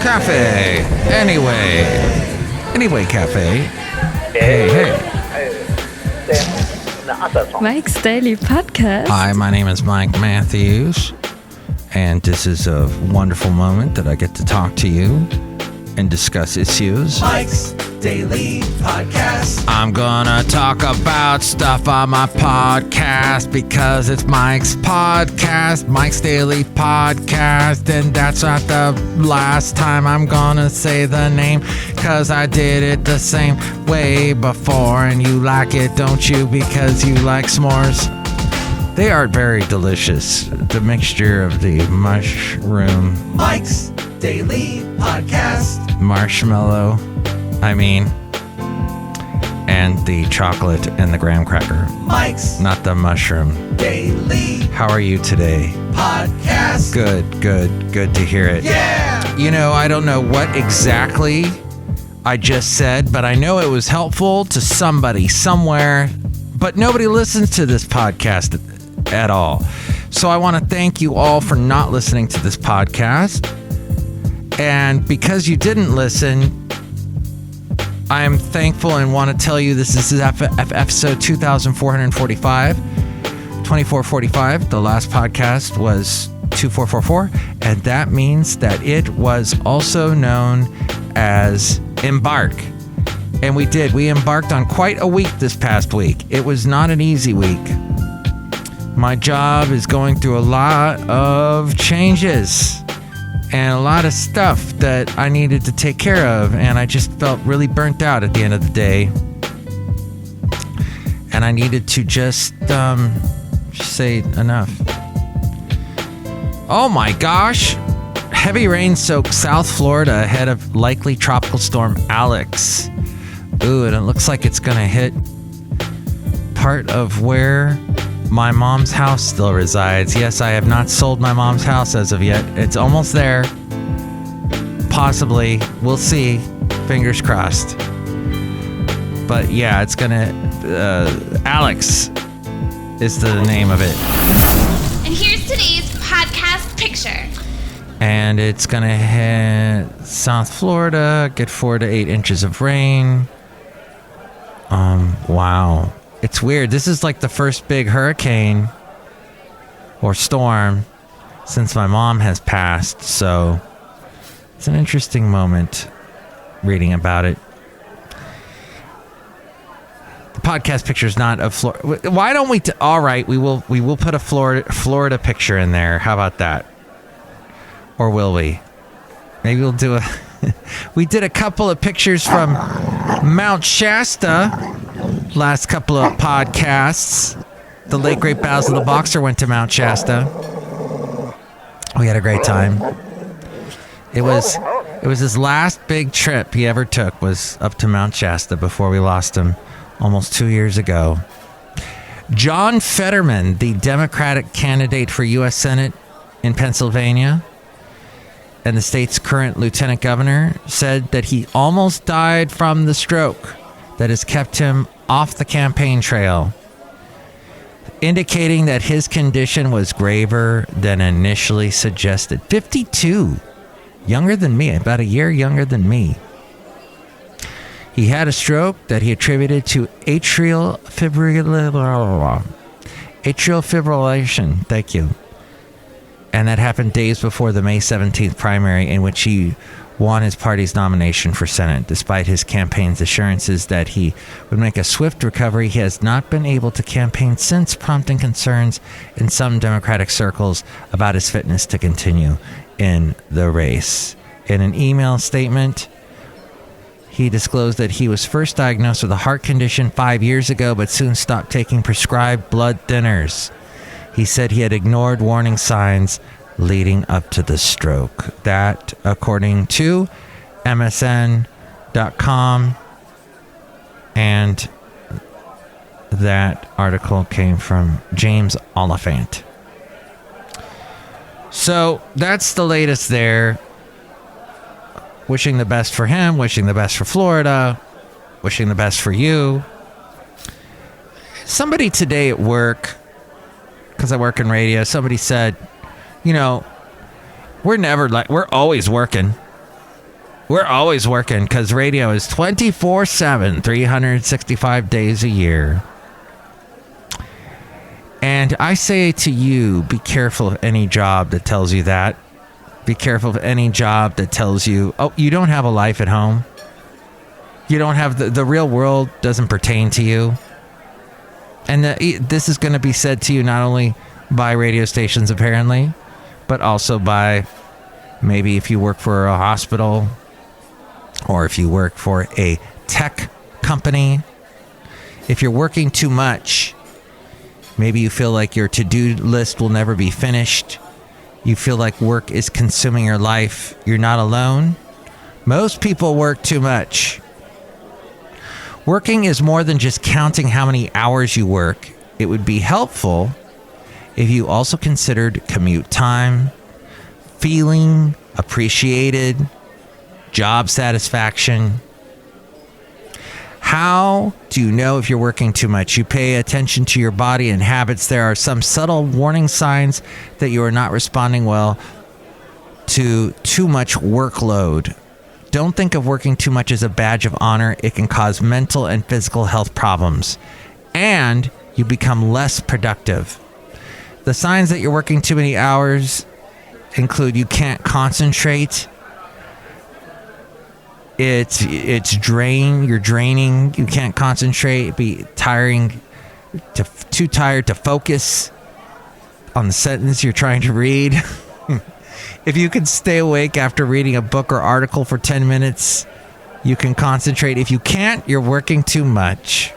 Cafe. Anyway, Cafe. Hey. Mike's Daily Podcast. Hi, my name is Mike Matthews, and this is a wonderful moment that I get to talk to you and discuss issues. Mike's Daily Podcast. I'm gonna talk about stuff on my podcast because it's Mike's podcast, Mike's Daily Podcast, and that's not the last time I'm gonna say the name because I did it the same way before, and you like it, don't you? Because you like s'mores. They are very delicious. The mixture of the mushroom, Mike's Daily Podcast. marshmallow, and the chocolate and the graham cracker. Mike's Not the mushroom. Daily How are you today? Podcast. Good to hear it. Yeah! You know, I don't know what exactly I just said, but I know it was helpful to somebody somewhere, but nobody listens to this podcast at all. So I want to thank you all for not listening to this podcast. And because you didn't listen, I am thankful and want to tell you this is episode 2445. The last podcast was 2444, and that means that it was also known as Embark. And we embarked on quite a week this past week. It was not an easy week. My job is going through a lot of changes and a lot of stuff that I needed to take care of, and I just felt really burnt out at the end of the day. And I needed to just say enough. Oh my gosh! Heavy rain soaked South Florida ahead of likely tropical storm Alex. Ooh, and it looks like it's gonna hit part of where my mom's house still resides. Yes, I have not sold my mom's house as of yet. It's almost there. Possibly. We'll see. Fingers crossed. But yeah, it's gonna... Alex is the name of it. And here's today's podcast picture. And it's gonna hit South Florida, get 4 to 8 inches of rain. Wow. It's weird. This is like the first big hurricane or storm since my mom has passed. So it's an interesting moment reading about it. The podcast picture is not of Florida. Why don't we? All right, we will put a Florida picture in there. How about that? Or will we? Maybe we'll do a. We did a couple of pictures from Mount Shasta. Last couple of podcasts, the late great Basil the Boxer went to Mount Shasta. We had a great time. It was his last big trip he ever took was up to Mount Shasta before we lost him almost 2 years ago. John Fetterman, the Democratic candidate for U.S. Senate in Pennsylvania and the state's current lieutenant governor, said that he almost died from the stroke that has kept him off the campaign trail, indicating that his condition was graver than initially suggested. 52, younger than me, about a year younger than me. He had a stroke that he attributed to atrial fibrillation. Thank you. And that happened days before the May 17th primary, in which he won his party's nomination for Senate. Despite his campaign's assurances that he would make a swift recovery, he has not been able to campaign since, prompting concerns in some Democratic circles about his fitness to continue in the race. In an email statement, he disclosed that he was first diagnosed with a heart condition 5 years ago, but soon stopped taking prescribed blood thinners. He said he had ignored warning signs leading up to the stroke. That, according to MSN.com, and that article came from James Oliphant. So that's the latest there. Wishing the best for him, wishing the best for Florida, wishing the best for you. Somebody today at work, because I work in radio, somebody said, you know, we're always working. We're always working because radio is 24/7, 365 days a year. And I say to you, be careful of any job that tells you that. Be careful of any job that tells you, oh, you don't have a life at home. You don't have the real world doesn't pertain to you. And this is going to be said to you not only by radio stations, apparently, but also by maybe if you work for a hospital or if you work for a tech company. If you're working too much, maybe you feel like your to-do list will never be finished. You feel like work is consuming your life. You're not alone. Most people work too much. Working is more than just counting how many hours you work. It would be helpful if you also considered commute time, feeling appreciated, job satisfaction. How do you know if you're working too much? You pay attention to your body and habits. There are some subtle warning signs that you are not responding well to too much workload. Don't think of working too much as a badge of honor. It can cause mental and physical health problems, and you become less productive. The signs that you're working too many hours include you can't concentrate. It's drain. You're draining. You can't concentrate. Be tiring. Too tired to focus on the sentence you're trying to read. If you can stay awake after reading a book or article for 10 minutes, you can concentrate. If you can't, you're working too much.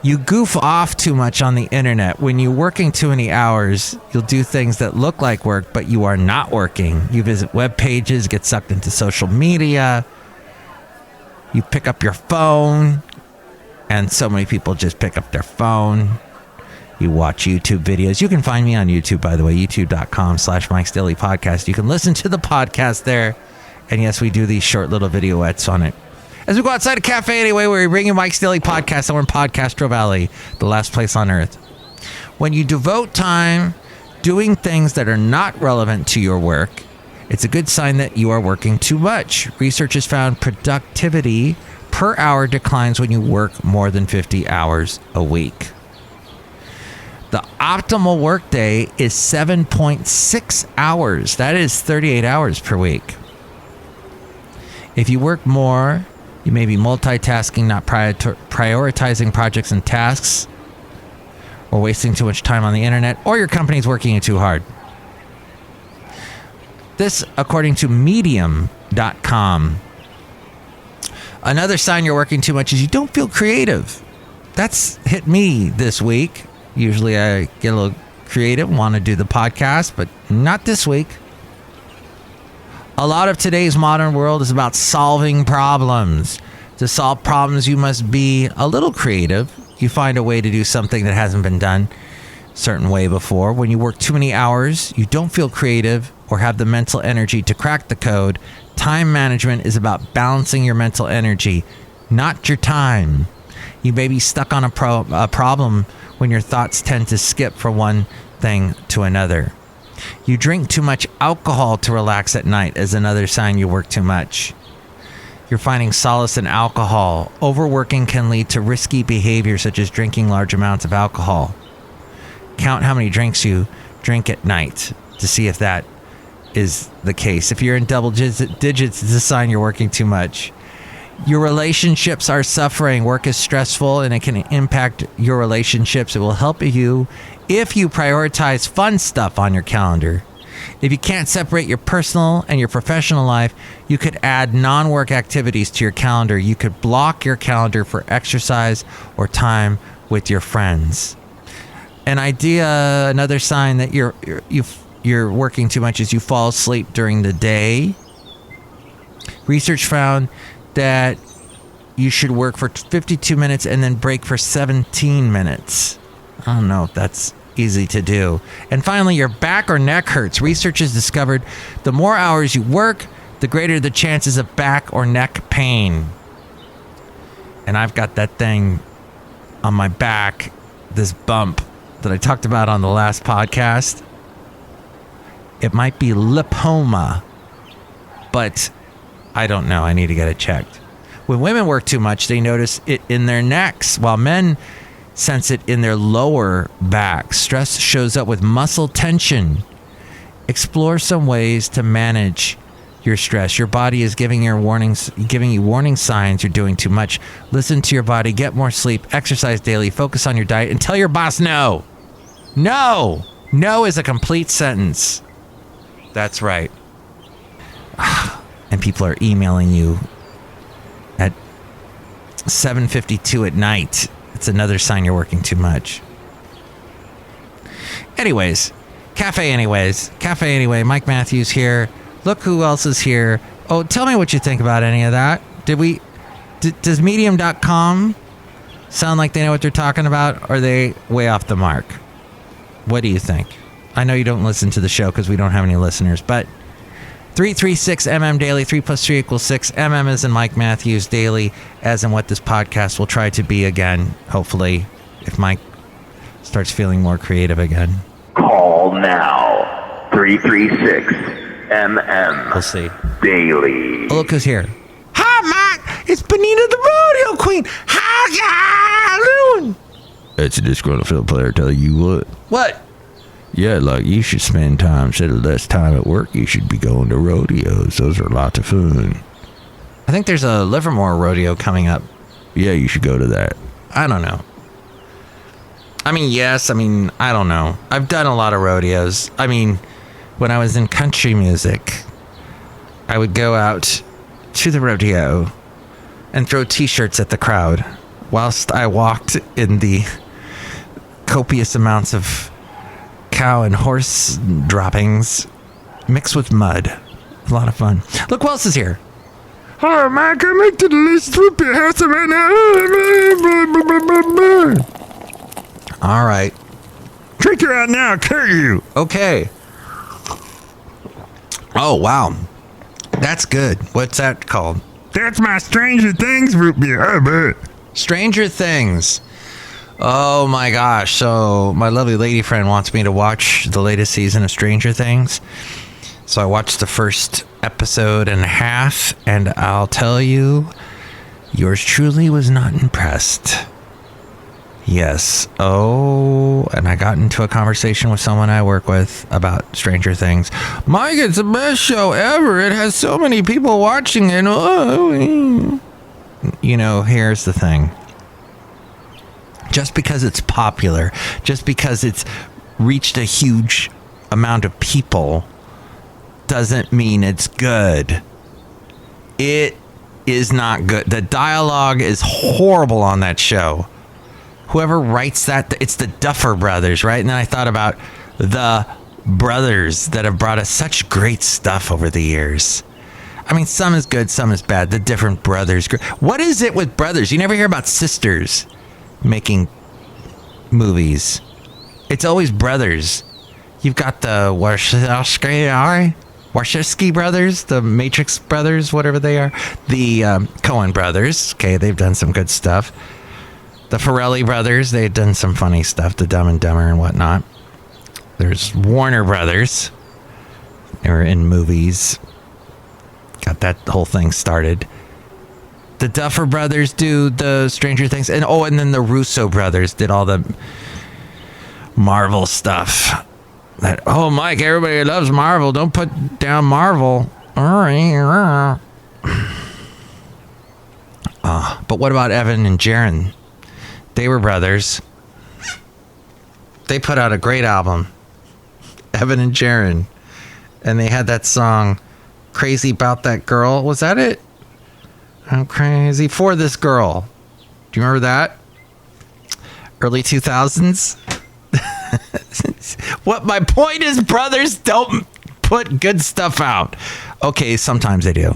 You goof off too much on the internet. When you're working too many hours, you'll do things that look like work, but you are not working. You visit web pages, get sucked into social media. You pick up your phone, and so many people just pick up their phone. You watch YouTube videos. You can find me on YouTube, by the way, youtube.com/Mike's Daily Podcast. You can listen to the podcast there. And yes, we do these short little videoettes on it. As we go outside a cafe anyway, where we bring you Mike's Daily Podcast somewhere in Podcastro Valley, the last place on earth. When you devote time doing things that are not relevant to your work, it's a good sign that you are working too much. Research has found productivity per hour declines when you work more than 50 hours a week. The optimal workday is 7.6 hours. That is 38 hours per week. If you work more, you may be multitasking, not prioritizing projects and tasks, or wasting too much time on the internet, or your company's working you too hard. This, according to Medium.com. Another sign you're working too much is you don't feel creative. That's hit me this week. Usually I get a little creative, want to do the podcast, but not this week. A lot of today's modern world is about solving problems. To solve problems, you must be a little creative. You find a way to do something that hasn't been done a certain way before. When you work too many hours, you don't feel creative or have the mental energy to crack the code. Time management is about balancing your mental energy, not your time. You may be stuck on a problem when your thoughts tend to skip from one thing to another. You drink too much alcohol to relax at night as another sign you work too much. You're finding solace in alcohol. Overworking can lead to risky behavior such as drinking large amounts of alcohol. Count how many drinks you drink at night to see if that is the case. If you're in double digits, it's a sign you're working too much. Your relationships are suffering. Work is stressful and it can impact your relationships. It will help you if you prioritize fun stuff on your calendar. If you can't separate your personal and your professional life, you could add non-work activities to your calendar. You could block your calendar for exercise or time with your friends. Another sign that you're working too much is you fall asleep during the day. Research found that you should work for 52 minutes and then break for 17 minutes. I don't know if that's easy to do. And finally, your back or neck hurts. Research has discovered the more hours you work, the greater the chances of back or neck pain. And I've got that thing on my back, this bump that I talked about on the last podcast. It might be lipoma, but I don't know. I need to get it checked. When women work too much, they notice it in their necks, while men sense it in their lower back. Stress shows up with muscle tension. Explore some ways to manage your stress. Your body is giving you warning signs you're doing too much. Listen to your body, get more sleep, exercise daily, focus on your diet, and tell your boss no. No. No is a complete sentence. That's right. And people are emailing you at 7:52 at night. It's another sign you're working too much. Anyways, Cafe Anyway, Mike Matthews here. Look who else is here. Oh, tell me what you think about any of that. Does Medium.com sound like they know what they're talking about? Or are they way off the mark? What do you think? I know you don't listen to the show because we don't have any listeners, but 336mm daily, 3 plus 3 equals 6. MM is in Mike Matthews daily, as in what this podcast will try to be again, hopefully, if Mike starts feeling more creative again. Call now. 336MM. We'll see. Daily. Oh, look who's here. Hi, Mike. It's Benita the Rodeo Queen. How you doing? It's a Disgruntled Fiddle Player telling you what. What? Yeah, like you should spend time, instead of less time at work, you should be going to rodeos. Those are lots of fun. I think there's a Livermore rodeo coming up. Yeah, you should go to that. I don't know. I don't know. I've done a lot of rodeos. When I was in country music, I would go out to the rodeo and throw t-shirts at the crowd whilst I walked in the copious amounts of cow and horse droppings mixed with mud. A lot of fun. Look who else is here. Hello, Mike. I make to the list with your house right now. All right. Drink her out now. Kill you. Okay. Oh, wow. That's good. What's that called? That's my Stranger Things root beer. I bet. Stranger Things. Oh my gosh. So my lovely lady friend wants me to watch the latest season of Stranger Things. So I watched the first episode and a half, and I'll tell you, yours truly was not impressed. Yes. Oh, and I got into a conversation with someone I work with about Stranger Things. Mike, it's the best show ever. It has so many people watching it. Oh. Here's the thing. Just because it's popular, just because it's reached a huge amount of people, doesn't mean it's good. It is not good. The dialogue is horrible on that show. Whoever writes that, it's the Duffer Brothers, right? And then I thought about the brothers that have brought us such great stuff over the years. Some is good, some is bad. The different brothers. What is it with brothers? You never hear about sisters making movies. It's always brothers. You've got the Wachowski brothers, the Matrix brothers, whatever they are. The Coen brothers. Okay, they've done some good stuff. The Farrelly brothers, they've done some funny stuff, the Dumb and Dumber and whatnot. There's Warner brothers. They were in movies. Got that whole thing started. The Duffer Brothers do the Stranger Things. And then the Russo brothers did all the Marvel stuff. Mike, everybody loves Marvel. Don't put down Marvel. All right. But what about Evan and Jaron? They were brothers. They put out a great album. Evan and Jaron. And they had that song, Crazy About That Girl. Was that it? I'm crazy for this girl. Do you remember that? Early 2000s? What my point is, brothers don't put good stuff out. Okay, sometimes they do.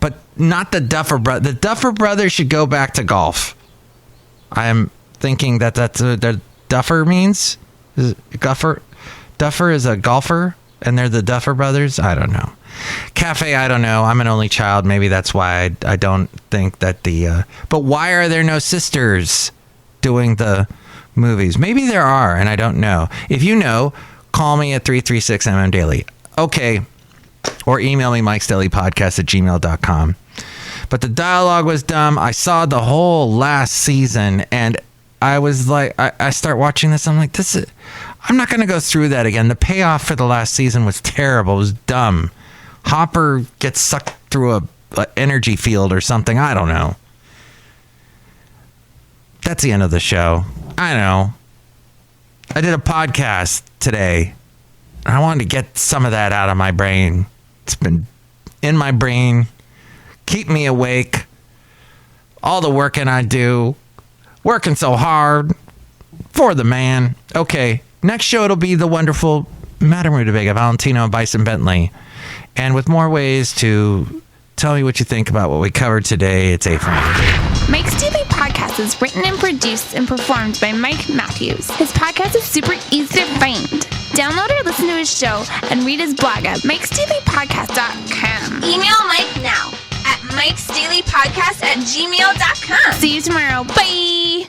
But not the Duffer Brothers. The Duffer Brothers should go back to golf. I am thinking that's what the Duffer means. Duffer is a golfer, and they're the Duffer Brothers? I don't know. Cafe, I don't know. I'm an only child. Maybe that's why I don't think that but why are there no sisters doing the movies? Maybe there are, and I don't know. If you know, call me at 336mm Daily. Okay, or email me mikesdailypodcast@gmail.com. But the dialogue was dumb. I saw the whole last season, and I was like, I start watching this. I'm like, I'm not going to go through that again. The payoff for the last season was terrible. It was dumb. Hopper gets sucked through a energy field or something. I don't know. That's the end of the show. I know. I did a podcast today. I wanted to get some of that out of my brain. It's been in my brain. Keep me awake. All the working I do. Working so hard. For the man. Okay. Next show, it'll be the wonderful Madame Rootabega, Valentino, and Bison Bentley. And with more ways to tell me what you think about what we covered today, it's A-Fine. Mike's Daily Podcast is written and produced and performed by Mike Matthews. His podcast is super easy to find. Download or listen to his show and read his blog at mikesdailypodcast.com. Email Mike now at mikesdailypodcast@gmail.com. See you tomorrow. Bye!